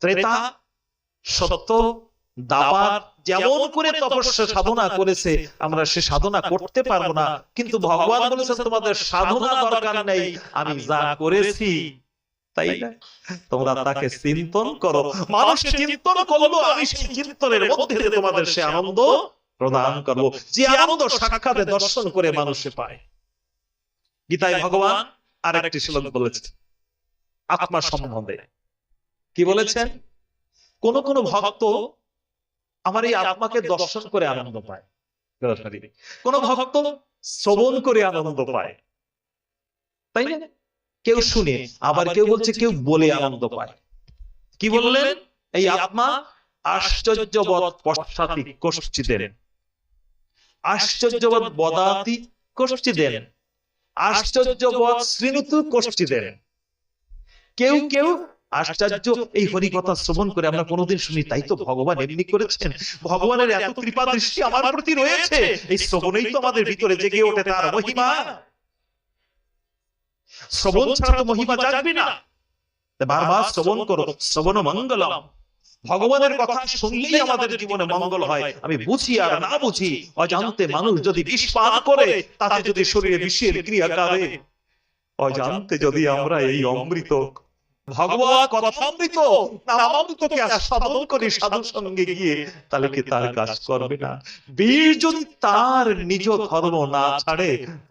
ত্রেতা, সত্য, দাপার যেমন করে তপস্যা সাধনা করেছে আমরা সে সাধনা করতে পারবো না, কিন্তু ভগবান বলেছে তোমাদের সাধনা দরকার নেই, আমি যা করেছি তাই না, তোমরা তাকে চিন্তন করো। মানুষ চিন্তন করলো, আমি সেই চিন্তনের মধ্যে দিয়ে তোমাদের সে আনন্দ প্রদান করবো, যে আনন্দ সাক্ষাতে দর্শন করে মানুষে পায়। গীতায় ভগবান আর একটি শ্লোক বলেছে আত্মা সম্বন্ধে। কি বলেছেন? কোন কোন ভক্ত আমার এই আত্মাকে দর্শন করে আনন্দ পায়, কোন ভক্ত শ্রবণ করে আনন্দ পায়, তাই না? কেউ শুনে, আবার কেউ বলছে কেউ বলে আনন্দ পায়। কি বললেন? এই আত্মা আশ্চর্যবৎ পশ্চাতি কশ্চিদেন, আশ্চর্যবৎ বদাতি কশ্চিদেন, আশ্চর্যবৎ শৃণুতু কশ্চিদেন। কেউ কেউ আশ্চর্য এই হরি কথা শ্রবণ করে আমরা কোনোদিন শুনি, তাই তো ভগবান এমনি করেছেন, ভগবানের এত কৃপা দৃষ্টি আমার প্রতি রয়েছে, এই শ্রবণেই তো আমাদের ভিতরে জেগে ওঠে তার মহিমা। শ্রবণ ছাড়া তো মহিমা জাগবে না, বারবার শ্রবণ করো, শ্রবণ মঙ্গলম। ভগবানের কথা শুনলেই আমাদের জীবনে মঙ্গল হয়। আমি বুঝি আর না বুঝি, অজান্তে মানুষ যদি বিষ পান করে, তাতে যদি শরীরে বিষের ক্রিয়া করে, অজান্তে যদি আমরা এই অমৃত ভগবান কথামৃত নামামৃতকে আস্বাদন করি সাধু সঙ্গে গিয়ে, তাহলে কি তার কাজ করবে না? বীর যদি তার নিজ ধর্ম না ছাড়ে,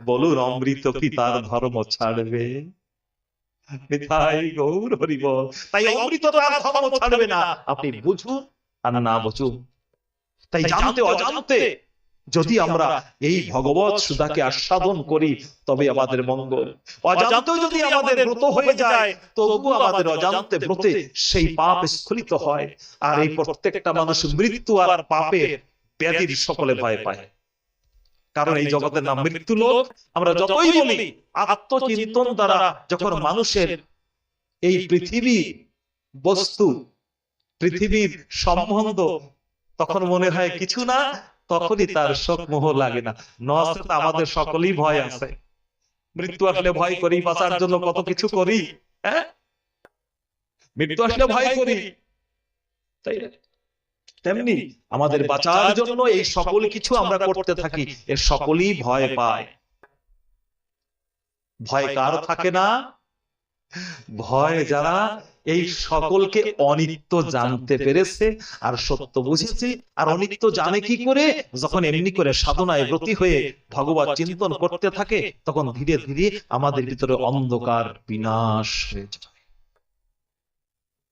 বলুন অমৃত কি তার ধর্ম ছাড়বে? গৌর হরি বল। তাই অমৃত তার ধর্ম ছাড়বে না, আপনি বুঝুন আর না বুঝুন। তাই জানতে অজান্তে যদি আমরা এই ভগবৎ সুধাকে আস্বাদন করি, তবে আমাদের মঙ্গল। অজান্তে যদি আমাদের ব্রত হয়ে যায়, তবু আমাদের অজান্তে ব্রতে সেই পাপ স্খলিত হয়। আর এই প্রত্যেকটা মানুষ মৃত্যু আর পাপের ব্যাধির সকলে ভয় পায়, কারণ এই জগতের নাম মৃত্যু লোক। আমরা যতই বলি আত্মচিন্তন দ্বারা যখন মানুষের এই পৃথিবী বস্তু, পৃথিবীর সম্বন্ধ তখন মনে হয় কিছু না, তখনই তার শোক মোহ লাগে না। নচেত আমাদের সকলেই ভয় আছে, মৃত্যু আসলে ভয় করি, বাঁচার জন্য কত কিছু করি, হ্যাঁ, মৃত্যু আসলে ভয় করি, তাই না? তেমনি আমাদের বাঁচার জন্য এই সকল কিছু আমরা করতে থাকি, এর সকলেই ভয় পায়। ভয় কার থাকে না? ভয় যারা এই সকলকে অনিত্য জানতে পেরেছে আর সত্য বুঝেছে। আর অনিত্য জানে কি করে? যখন এমনি করে সাধনায় ব্রতী হয়ে ভগবত চিন্তন করতে থাকে, তখন ধীরে ধীরে আমাদের ভিতরে অন্ধকার বিনাশ হয়ে যায়।